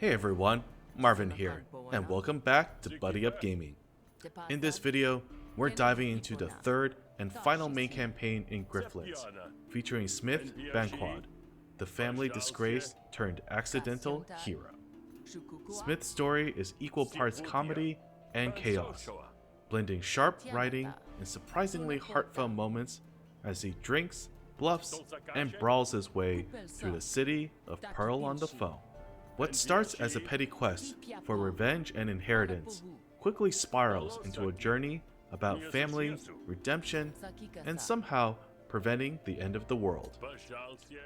Hey everyone, Marvin here, and welcome back to Buddy Up Gaming. In this video, we're diving into the third and final main campaign in Griftlands, featuring Smith Banquod, the family disgrace turned accidental hero. Smith's story is equal parts comedy and chaos, blending sharp writing and surprisingly heartfelt moments as he drinks, bluffs, and brawls his way through the city of Pearl on the Foam. What starts as a petty quest for revenge and inheritance quickly spirals into a journey about family, redemption, and somehow preventing the end of the world.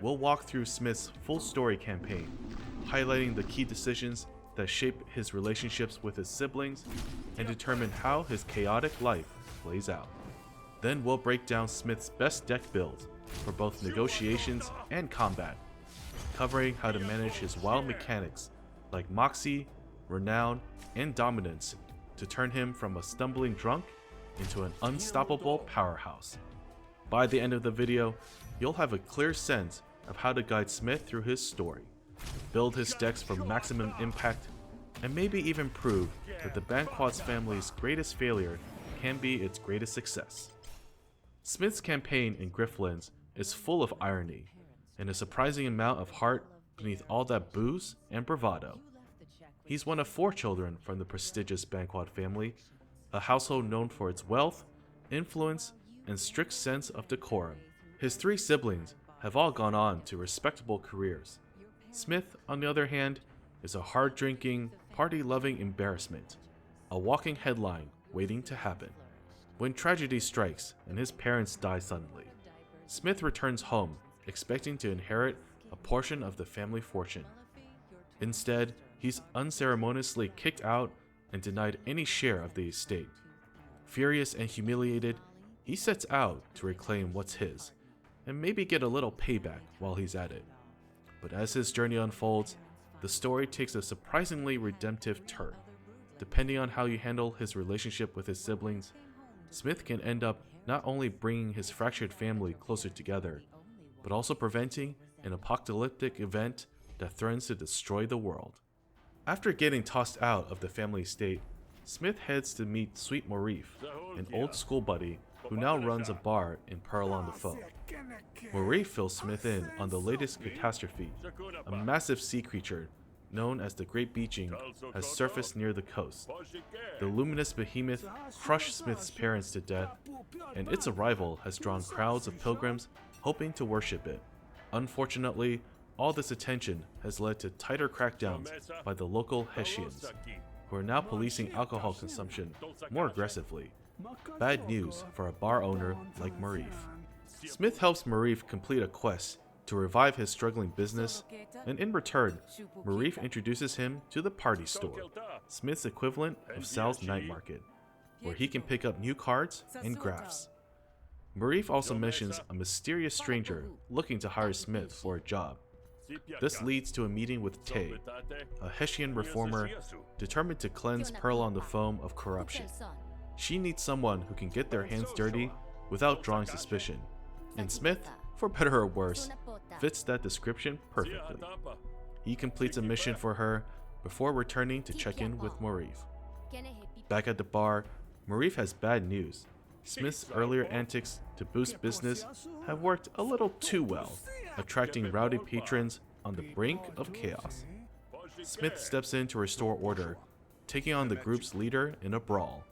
We'll walk through Smith's full story campaign, highlighting the key decisions that shape his relationships with his siblings and determine how his chaotic life plays out. Then we'll break down Smith's best deck build for both negotiations and combat, covering how to manage his wild mechanics like Moxie, Renown, and Dominance to turn him from a stumbling drunk into an unstoppable powerhouse. By the end of the video, you'll have a clear sense of how to guide Smith through his story, build his decks for maximum impact, and maybe even prove that the Banquod's family's greatest failure can be its greatest success. Smith's campaign in Griftlands is full of irony, and a surprising amount of heart beneath all that booze and bravado. He's one of 4 children from the prestigious Banquod family, a household known for its wealth, influence, and strict sense of decorum. His 3 siblings have all gone on to respectable careers. Smith, on the other hand, is a hard-drinking, party-loving embarrassment, a walking headline waiting to happen. When tragedy strikes and his parents die suddenly, Smith returns home expecting to inherit a portion of the family fortune. Instead, he's unceremoniously kicked out and denied any share of the estate. Furious and humiliated, he sets out to reclaim what's his, and maybe get a little payback while he's at it. But as his journey unfolds, the story takes a surprisingly redemptive turn. Depending on how you handle his relationship with his siblings, Smith can end up not only bringing his fractured family closer together, but also preventing an apocalyptic event that threatens to destroy the world. After getting tossed out of the family estate, Smith heads to meet Sweet Morif, an old school buddy who now runs a bar in Pearl on the Foam. Morif fills Smith in on the latest catastrophe. A massive sea creature known as the Great Beaching has surfaced near the coast. The luminous behemoth crushed Smith's parents to death, and its arrival has drawn crowds of pilgrims hoping to worship it. Unfortunately, all this attention has led to tighter crackdowns by the local Hessians, who are now policing alcohol consumption more aggressively. Bad news for a bar owner like Morif. Smith helps Morif complete a quest to revive his struggling business, and in return, Morif introduces him to the Party Store, Smith's equivalent of Sal's night market, where he can pick up new cards and graphs. Morif also mentions a mysterious stranger looking to hire Smith for a job. This leads to a meeting with Tay, a Hessian reformer determined to cleanse Pearl on the Foam of corruption. She needs someone who can get their hands dirty without drawing suspicion, and Smith, for better or worse, fits that description perfectly. He completes a mission for her before returning to check in with Morif. Back at the bar, Morif has bad news. Smith's earlier antics to boost business have worked a little too well, attracting rowdy patrons on the brink of chaos. Smith steps in to restore order, taking on the group's leader in a brawl.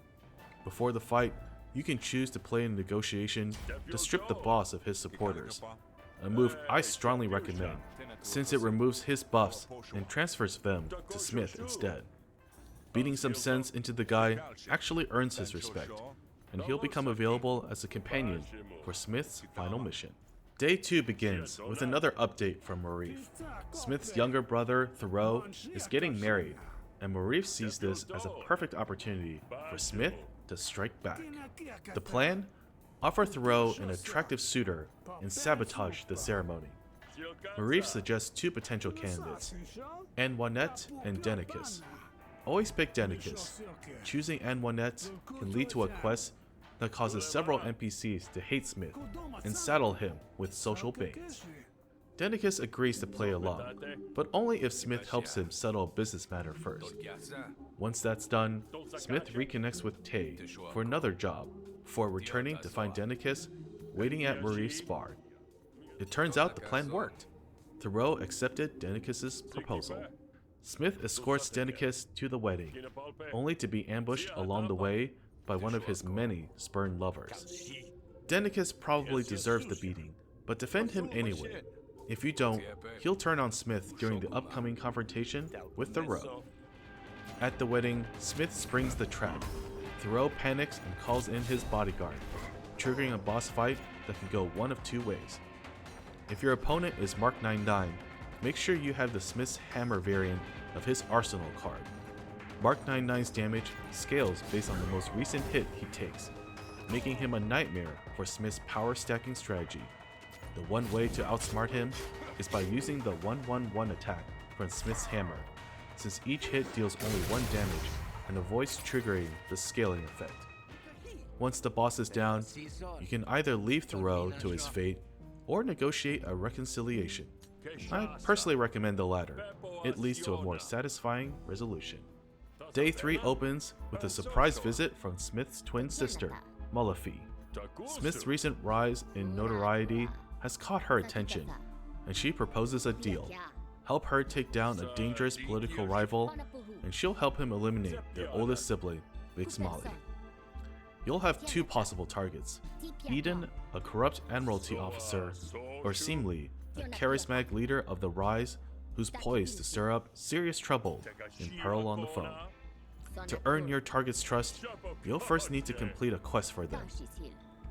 Before the fight, you can choose to play a negotiation to strip the boss of his supporters, a move I strongly recommend, since it removes his buffs and transfers them to Smith instead. Beating some sense into the guy actually earns his respect, and he'll become available as a companion for Smith's final mission. Day 2 begins with another update from Morif. Smith's younger brother, Thoreau, is getting married, and Morif sees this as a perfect opportunity for Smith to strike back. The plan? Offer Thoreau an attractive suitor and sabotage the ceremony. Morif suggests 2 potential candidates, Antoinette and Denicus. Always pick Denicus. Choosing Antoinette can lead to a quest that causes several NPCs to hate Smith and saddle him with social bane. Dendicus agrees to play along, but only if Smith helps him settle a business matter first. Once that's done, Smith reconnects with Tay for another job, before returning to find Dendicus waiting at Marie's bar. It turns out the plan worked. Thoreau accepted Dendicus' proposal. Smith escorts Dendicus to the wedding, only to be ambushed along the way by one of his many spurned lovers. Dendicus probably deserves the beating, but defend him anyway. If you don't, he'll turn on Smith during the upcoming confrontation with Thoreau. At the wedding, Smith springs the trap. Thoreau panics and calls in his bodyguard, triggering a boss fight that can go one of two ways. If your opponent is Mark 99, make sure you have the Smith's Hammer variant of his arsenal card. Mark 99's damage scales based on the most recent hit he takes, making him a nightmare for Smith's power stacking strategy. The one way to outsmart him is by using the 1-1-1 attack from Smith's Hammer, since each hit deals only 1 damage and avoids triggering the scaling effect. Once the boss is down, you can either leave Thoreau to his fate or negotiate a reconciliation. I personally recommend the latter. It leads to a more satisfying resolution. Day 3 opens with a surprise visit from Smith's twin sister, Mullafi. Smith's recent rise in notoriety has caught her attention, and she proposes a deal. Help her take down a dangerous political rival, and she'll help him eliminate their oldest sibling, Vixmali. You'll have 2 possible targets: Eden, a corrupt admiralty officer, or Seemly, a charismatic leader of the Rise who's poised to stir up serious trouble in Pearl on the Phone. To earn your target's trust, you'll first need to complete a quest for them.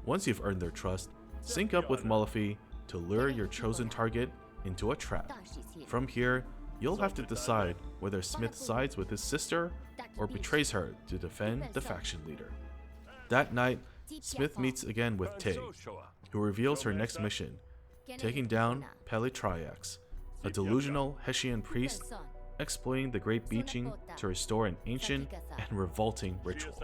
Once you've earned their trust, sync up with Mullafi to lure your chosen target into a trap. From here, you'll have to decide whether Smith sides with his sister or betrays her to defend the faction leader. That night, Smith meets again with Tay, who reveals her next mission, taking down Pelitriax, a delusional Hessian priest exploiting the Great Beaching to restore an ancient and revolting ritual.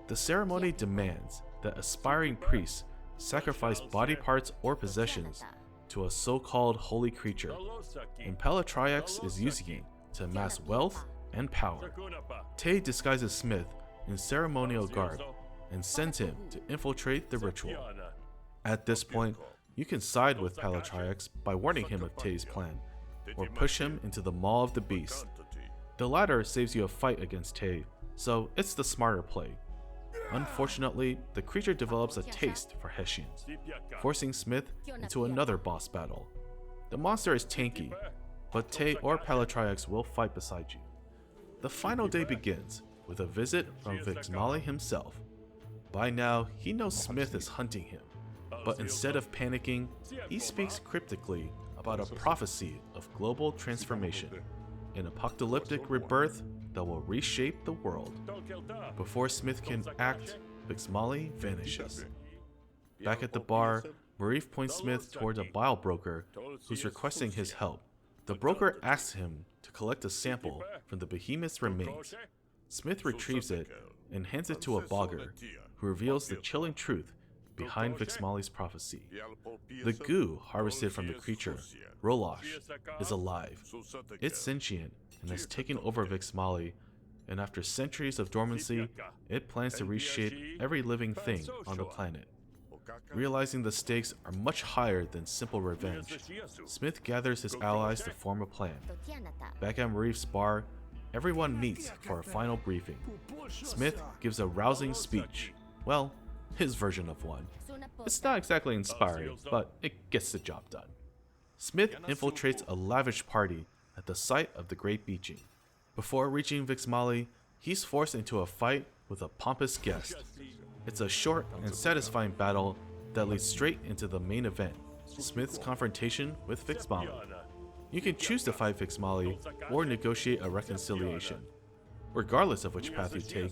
The ceremony demands that aspiring priests sacrifice body parts or possessions to a so-called holy creature, and Pelitriax is using it to amass wealth and power. Tay disguises Smith in ceremonial garb and sends him to infiltrate the ritual. At this point, you can side with Pelitriax by warning him of Tay's plan, or push him into the Maw of the Beast. The latter saves you a fight against Tay, so it's the smarter play. Unfortunately, the creature develops a taste for Hessians, forcing Smith into another boss battle. The monster is tanky, but Tay or Pelitriax will fight beside you. The final day begins with a visit from Vixmali himself. By now, he knows Smith is hunting him, but instead of panicking, he speaks cryptically about a prophecy of global transformation, an apocalyptic rebirth that will reshape the world. Before Smith can act, Vixmali vanishes. Back at the bar, Marif points Smith toward a bile broker who's requesting his help. The broker asks him to collect a sample from the behemoth's remains. Smith retrieves it and hands it to a bogger, who reveals the chilling truth behind Vixmali's prophecy. The goo harvested from the creature, Rolosh, is alive. It's sentient and has taken over Vixmali, and after centuries of dormancy, it plans to reshape every living thing on the planet. Realizing the stakes are much higher than simple revenge, Smith gathers his allies to form a plan. Back at Marif's bar, everyone meets for a final briefing. Smith gives a rousing speech. Well, his version of one. It's not exactly inspiring, but it gets the job done. Smith infiltrates a lavish party at the site of the Great Beaching. Before reaching Vixmali, he's forced into a fight with a pompous guest. It's a short and satisfying battle that leads straight into the main event, Smith's confrontation with Vixmali. You can choose to fight Vixmali or negotiate a reconciliation. Regardless of which path you take,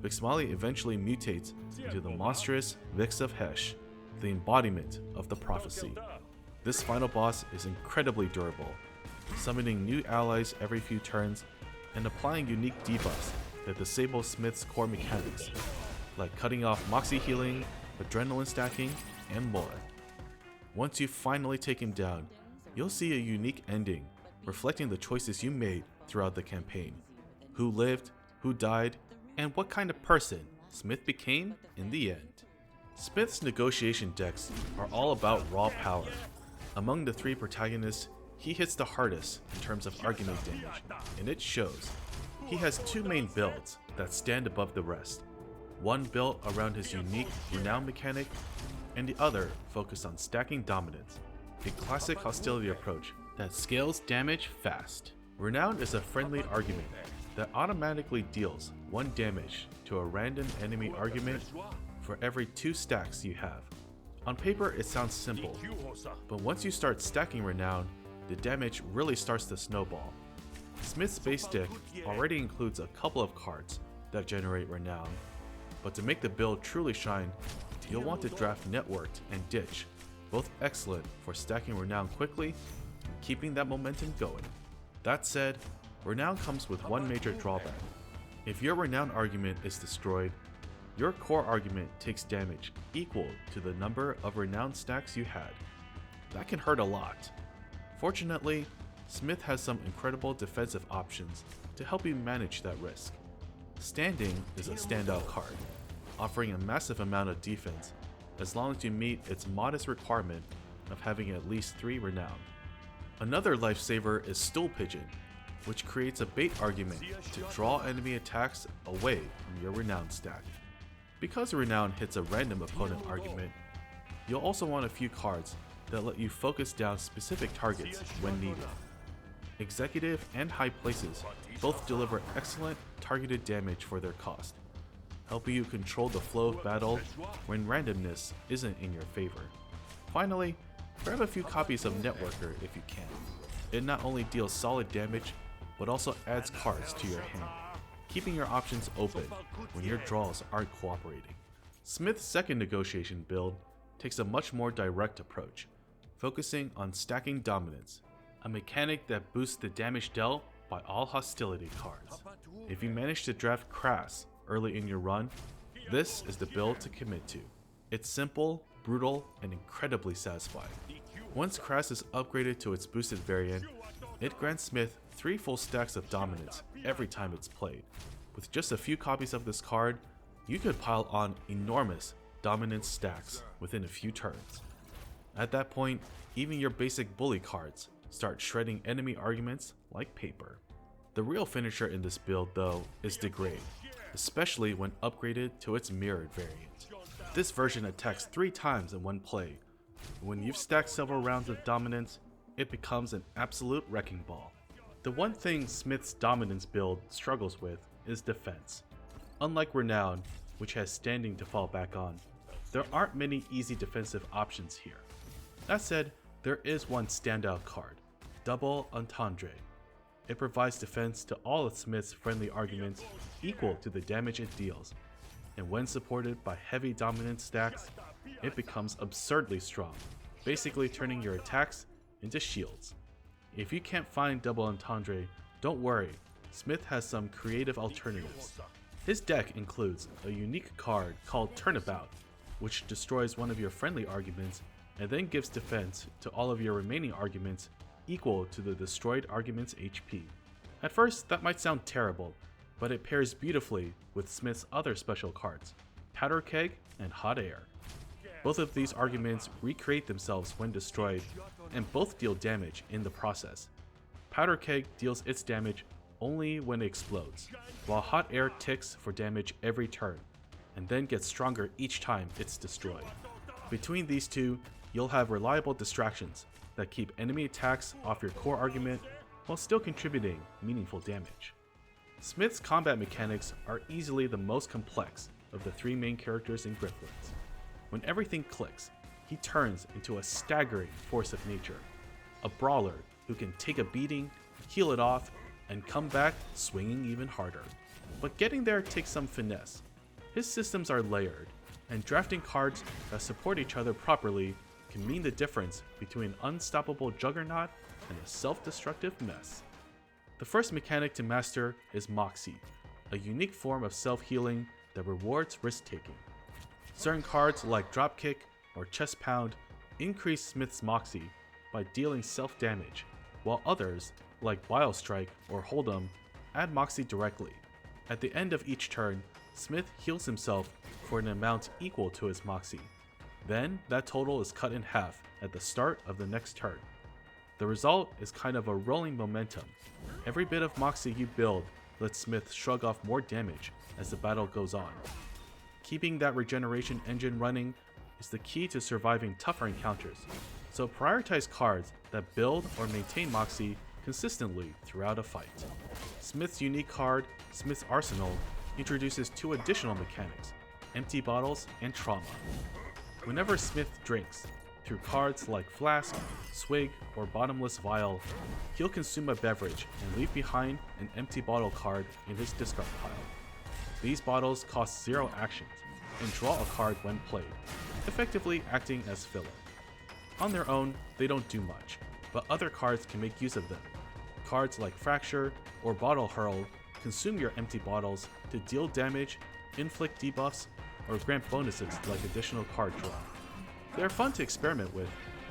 Vixmali eventually mutates into the monstrous Vix of Hesh, the embodiment of the prophecy. This final boss is incredibly durable, summoning new allies every few turns and applying unique debuffs that disable Smith's core mechanics, like cutting off Moxie healing, adrenaline stacking, and more. Once you finally take him down, You'll see a unique ending, reflecting the choices you made throughout the campaign. Who lived, who died, and what kind of person Smith became in the end. Smith's negotiation decks are all about raw power. Among the three protagonists, he hits the hardest in terms of argument damage, and it shows. He has two main builds that stand above the rest. One built around his unique Renown mechanic, and the other focused on stacking dominance, a classic hostility approach that scales damage fast. Renown is a friendly argument that automatically deals 1 damage to a random enemy argument for every 2 stacks you have. On paper it sounds simple, but once you start stacking Renown, the damage really starts to snowball. Smith's base deck already includes a couple of cards that generate Renown, but to make the build truly shine, you'll want to draft Networked and Ditch, both excellent for stacking Renown quickly and keeping that momentum going. That said, Renown comes with one major drawback. If your Renown argument is destroyed, your core argument takes damage equal to the number of Renown stacks you had. That can hurt a lot. Fortunately, Smith has some incredible defensive options to help you manage that risk. Standing is a standout card, offering a massive amount of defense as long as you meet its modest requirement of having at least 3 Renown. Another lifesaver is Stool Pigeon, which creates a bait argument to draw enemy attacks away from your Renown stack. Because Renown hits a random opponent argument, you'll also want a few cards that let you focus down specific targets when needed. Executive and High Places both deliver excellent targeted damage for their cost, helping you control the flow of battle when randomness isn't in your favor. Finally, grab a few copies of Networker if you can. It not only deals solid damage, but also adds cards to your hand, keeping your options open when your draws aren't cooperating. Smith's second negotiation build takes a much more direct approach, focusing on stacking dominance, a mechanic that boosts the damage dealt by all hostility cards. If you manage to draft Crass early in your run, this is the build to commit to. It's simple, brutal, and incredibly satisfying. Once Crass is upgraded to its boosted variant, it grants Smith 3 full stacks of dominance every time it's played. With just a few copies of this card, you could pile on enormous dominance stacks within a few turns. At that point, even your basic bully cards start shredding enemy arguments like paper. The real finisher in this build though is Degrade, especially when upgraded to its mirrored variant. This version attacks 3 times in one play. When you've stacked several rounds of dominance, it becomes an absolute wrecking ball. The one thing Smith's dominance build struggles with is defense. Unlike Renown, which has standing to fall back on, there aren't many easy defensive options here. That said, there is one standout card, Double Entendre. It provides defense to all of Smith's friendly arguments equal to the damage it deals, and when supported by heavy dominance stacks, it becomes absurdly strong, basically turning your attacks into shields. If you can't find Double Entendre, don't worry, Smith has some creative alternatives. His deck includes a unique card called Turnabout, which destroys one of your friendly arguments and then gives defense to all of your remaining arguments equal to the destroyed argument's HP. At first, that might sound terrible, but it pairs beautifully with Smith's other special cards, Powder Keg and Hot Air. Both of these arguments recreate themselves when destroyed, and both deal damage in the process. Powder Keg deals its damage only when it explodes, while Hot Air ticks for damage every turn, and then gets stronger each time it's destroyed. Between these two, you'll have reliable distractions that keep enemy attacks off your core argument while still contributing meaningful damage. Smith's combat mechanics are easily the most complex of the 3 main characters in Griftlands. When everything clicks, he turns into a staggering force of nature, a brawler who can take a beating, heal it off, and come back swinging even harder. But getting there takes some finesse. His systems are layered, and drafting cards that support each other properly can mean the difference between an unstoppable juggernaut and a self-destructive mess. The first mechanic to master is Moxie, a unique form of self-healing that rewards risk-taking. Certain cards like Dropkick or Chest Pound increase Smith's Moxie, by dealing self-damage, while others, like Bile Strike or Hold'em, add Moxie directly. At the end of each turn, Smith heals himself for an amount equal to his Moxie. Then, that total is cut in half at the start of the next turn. The result is kind of a rolling momentum. Every bit of Moxie you build lets Smith shrug off more damage as the battle goes on. Keeping that regeneration engine running is the key to surviving tougher encounters, so prioritize cards that build or maintain Moxie consistently throughout a fight. Smith's unique card, Smith's Arsenal, introduces 2 additional mechanics, empty bottles and trauma. Whenever Smith drinks, through cards like Flask, Swig, or Bottomless Vial, he'll consume a beverage and leave behind an empty bottle card in his discard pile. These bottles cost 0 actions and draw a card when played, effectively acting as filler. On their own, they don't do much, but other cards can make use of them. Cards like Fracture or Bottle Hurl consume your empty bottles to deal damage, inflict debuffs, or grant bonuses like additional card draw. They're fun to experiment with,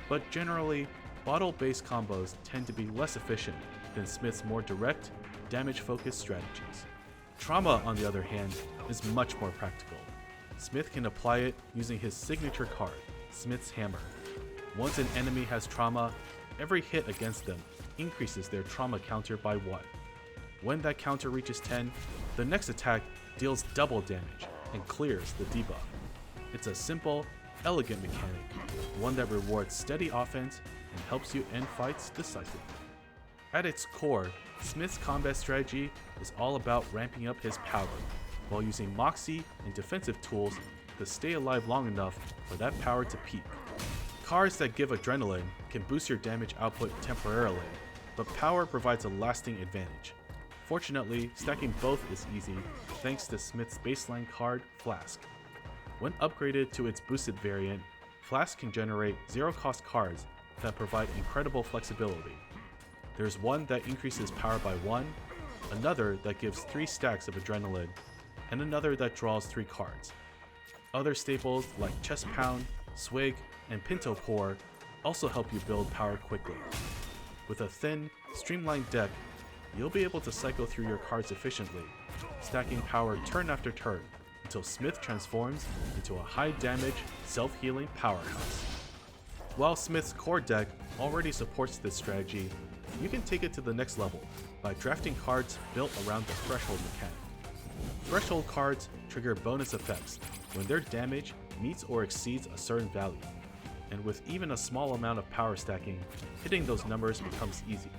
but generally, bottle-based combos tend to be less efficient than Smith's more direct, damage-focused strategies. Trauma, on the other hand, is much more practical. Smith can apply it using his signature card, Smith's Hammer. Once an enemy has trauma, every hit against them increases their trauma counter by 1. When that counter reaches 10, the next attack deals double damage and clears the debuff. It's a simple, elegant mechanic, one that rewards steady offense and helps you end fights decisively. At its core, Smith's combat strategy is all about ramping up his power, while using Moxie and defensive tools to stay alive long enough for that power to peak. Cards that give adrenaline can boost your damage output temporarily, but power provides a lasting advantage. Fortunately, stacking both is easy thanks to Smith's baseline card, Flask. When upgraded to its boosted variant, Flask can generate 0-cost cards that provide incredible flexibility. There's one that increases power by 1, another that gives 3 stacks of adrenaline, and another that draws 3 cards. Other staples like Chest Pound, Swig, and Pinto Pour also help you build power quickly. With a thin, streamlined deck, you'll be able to cycle through your cards efficiently, stacking power turn after turn until Smith transforms into a high-damage, self-healing powerhouse. While Smith's core deck already supports this strategy, you can take it to the next level by drafting cards built around the Threshold mechanic. Threshold cards trigger bonus effects when their damage meets or exceeds a certain value, and with even a small amount of power stacking, hitting those numbers becomes easy.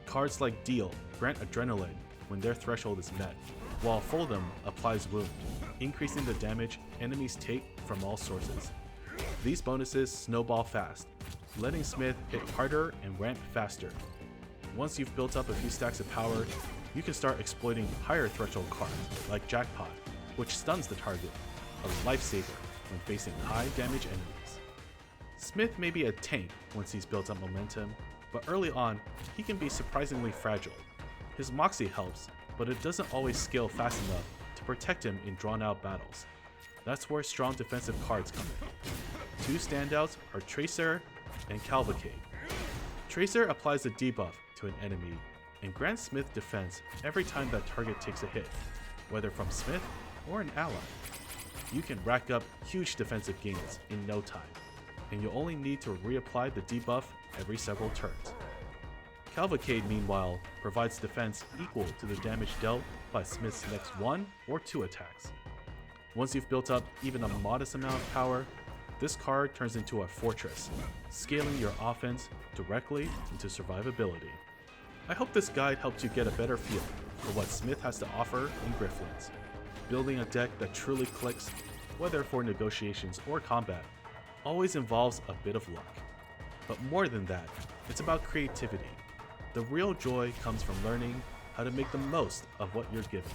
Cards like Deal grant adrenaline when their threshold is met, while Fold'em applies Wound, increasing the damage enemies take from all sources. These bonuses snowball fast, letting Smith hit harder and ramp faster. Once you've built up a few stacks of power, you can start exploiting higher threshold cards like Jackpot, which stuns the target, a lifesaver when facing high damage enemies. Smith may be a tank once he's built up momentum, but early on, he can be surprisingly fragile. His Moxie helps, but it doesn't always scale fast enough to protect him in drawn-out battles. That's where strong defensive cards come in. 2 standouts are Tracer and Cavalcade. Tracer applies a debuff to an enemy and grants Smith defense every time that target takes a hit, whether from Smith or an ally. You can rack up huge defensive gains in no time, and you'll only need to reapply the debuff every several turns. Cavalcade, meanwhile, provides defense equal to the damage dealt by Smith's next 1 or 2 attacks. Once you've built up even a modest amount of power, this card turns into a fortress, scaling your offense directly into survivability. I hope this guide helped you get a better feel for what Smith has to offer in Griftlands. Building a deck that truly clicks, whether for negotiations or combat, always involves a bit of luck. But more than that, it's about creativity. The real joy comes from learning how to make the most of what you're given,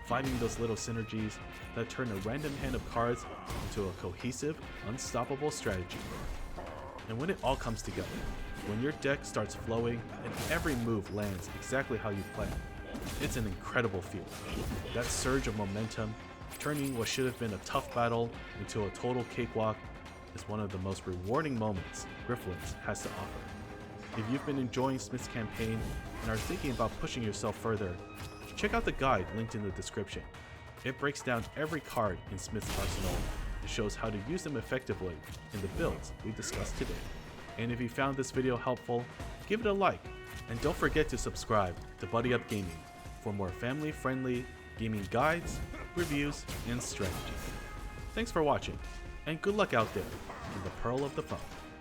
finding those little synergies that turn a random hand of cards into a cohesive, unstoppable strategy. And when it all comes together, when your deck starts flowing and every move lands exactly how you planned, it's an incredible feeling. That surge of momentum, turning what should have been a tough battle into a total cakewalk, is one of the most rewarding moments Griftlands has to offer. If you've been enjoying Smith's campaign and are thinking about pushing yourself further, check out the guide linked in the description. It breaks down every card in Smith's arsenal and shows how to use them effectively in the builds we discussed today. And if you found this video helpful, give it a like, and don't forget to subscribe to Buddy Up Gaming for more family-friendly gaming guides, reviews, and strategies. Thanks for watching, and good luck out there in the Pearl of the Foe.